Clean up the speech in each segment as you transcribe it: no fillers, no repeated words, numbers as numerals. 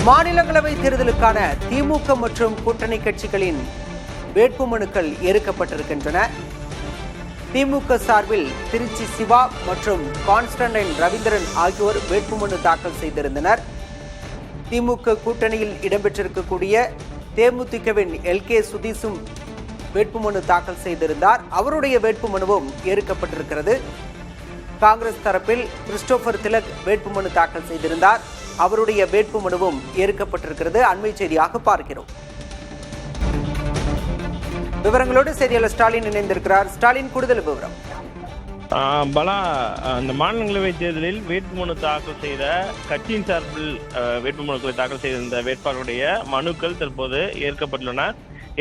மாநிலங்களவை தேர்தலுக்கான திமுக மற்றும் கூட்டணி கட்சிகளின் வேட்புமனுக்கள் ஏற்கப்பட்டிருக்கின்றன. திமுக சார்பில் திருச்சி சிவா மற்றும் கான்ஸ்டன்டைன் ரவீந்திரன் ஆகியோர் வேட்புமனு தாக்கல் செய்திருந்தனர். திமுக கூட்டணியில் இடம்பெற்றிருக்கக்கூடிய தேமுதிகவின் LK சுதீஷும் வேட்புமனு தாக்கல் செய்திருந்தார். அவருடைய வேட்புமனுவும் ஏற்கப்பட்டிருக்கிறது. காங்கிரஸ் தரப்பில் கிறிஸ்டோபர் திலக் வேட்புமனு தாக்கல் செய்திருந்தார். அவருடைய வேட்புமனுவும் ஏற்கப்பட்டிருக்கிறது. அண்மை செய்தியாக பார்க்கிறோம். விவரங்களோடு செய்தியாளர் ஸ்டாலின் இணைந்திருக்கிறார். ஸ்டாலின், கூடுதல் விவரம். பலா, இந்த மாநிலங்களவை தேர்தலில் வேட்புமனு தாக்கல் செய்த கட்சியின் சார்பில் வேட்புமனுக்களை தாக்கல் செய்திருந்த வேட்பாளருடைய மனுக்கள் தற்போது ஏற்கப்பட்டுள்ளன.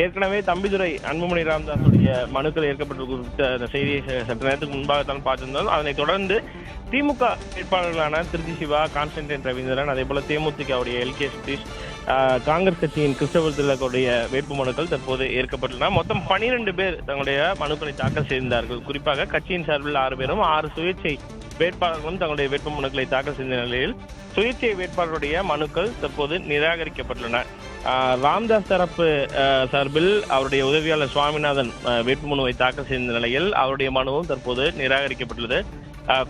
ஏற்கனவே தம்பிதுரை அன்புமணி ராமதாஸுடைய மனுக்கள் ஏற்கப்பட்டு குறித்த அந்த செய்தியை சற்று நேரத்துக்கு முன்பாகத்தான் பார்த்திருந்தோம். அதனைத் தொடர்ந்து திமுக வேட்பாளர்களான திருச்சி சிவா, கான்ஸ்டன்டைன் ரவீந்திரன், அதே போல தேமுதிகவுடைய LK சுதீஷ், காங்கிரஸ் கட்சியின் கிறிஸ்டோபர் திலக்குடைய வேட்புமனுக்கள் தற்போது ஏற்கப்பட்டுள்ளன. மொத்தம் 12 பேர் தங்களுடைய மனுக்களை தாக்கல் செய்திருந்தார்கள். குறிப்பாக கட்சியின் சார்பில் 6 பேரும் 6 சுயேட்சை வேட்பாளர்களும் தங்களுடைய வேட்புமனுக்களை தாக்கல் செய்த நிலையில் சுயேட்சை வேட்பாளருடைய மனுக்கள் தற்போது நிராகரிக்கப்பட்டுள்ளன. ராம்தாஸ் தரப்பு சார்பில் அவருடைய உதவியாளர் சுவாமிநாதன் வேட்புமனுவை தாக்கல் செய்த நிலையில் அவருடைய மனுவும் தற்போது நிராகரிக்கப்பட்டுள்ளது.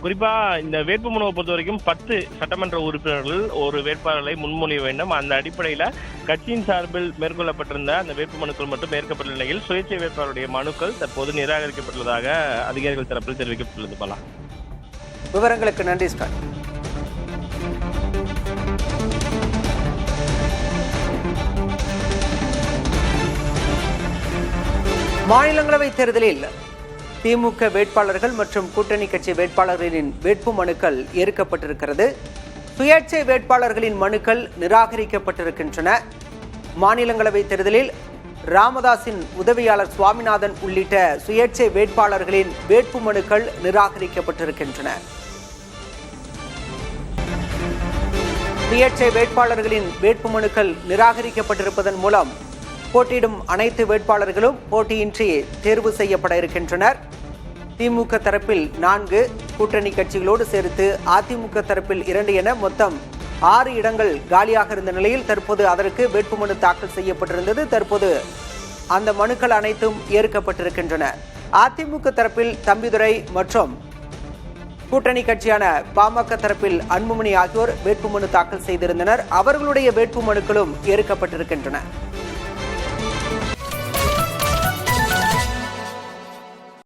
குறிப்பா இந்த வேட்புமனுவை பொறுத்த வரைக்கும் 10 சட்டமன்ற உறுப்பினர்கள் ஒரு வேட்பாளரை முன்மொழிய வேண்டும். அந்த அடிப்படையில கட்சியின் சார்பில் மேற்கொள்ளப்பட்டிருந்த அந்த வேட்புமனுக்கள் மட்டும் ஏற்கப்பட்ட நிலையில் சுயேட்சை வேட்பாளருடைய மனுக்கள் தற்போது நிராகரிக்கப்பட்டுள்ளதாக அதிகாரிகள் தரப்பில் தெரிவிக்கப்பட்டுள்ளது. பலா, விவரங்களுக்கு நன்றி ஸ்டாலின். மாநிலங்களவை தேர்தலில் திமுக வேட்பாளர்கள் மற்றும் கூட்டணி கட்சி வேட்பாளர்களின் வேட்புமனுக்கள் ஏற்கப்பட்டிருக்கிறது. சுயேட்சை வேட்பாளர்களின் மனுக்கள் நிராகரிக்கப்பட்டிருக்கின்றன. மாநிலங்களவை தேர்தலில் ராமதாஸின் உதவியாளர் சுவாமிநாதன் உள்ளிட்ட சுயேட்சை வேட்பாளர்களின் வேட்புமனுக்கள் நிராகரிக்கப்பட்டிருக்கின்றன. சுயேட்சை வேட்பாளர்களின் வேட்புமனுக்கள் நிராகரிக்கப்பட்டிருப்பதன் மூலம் போட்டியிடும் அனைத்து வேட்பாளர்களும் போட்டியின்றி தேர்வு செய்யப்பட இருக்கின்றனர். திமுக தரப்பில் 4, கூட்டணி கட்சிகளோடு சேர்த்து அதிமுக தரப்பில் 2 என மொத்தம் 6 இடங்கள் காலியாக இருந்த நிலையில் தற்போது அதற்கு வேட்புமனு தாக்கல் செய்யப்பட்டிருந்தது. தற்போது அந்த மனுக்கள் அனைத்தும் ஏற்கப்பட்டிருக்கின்றன. அதிமுக தரப்பில் தம்பிதுரை மற்றும் கூட்டணி கட்சியான பாமக தரப்பில் அன்புமணி ஆகியோர் வேட்புமனு தாக்கல் செய்திருந்தனர். அவர்களுடைய வேட்புமனுக்களும் ஏற்கப்பட்டிருக்கின்றன.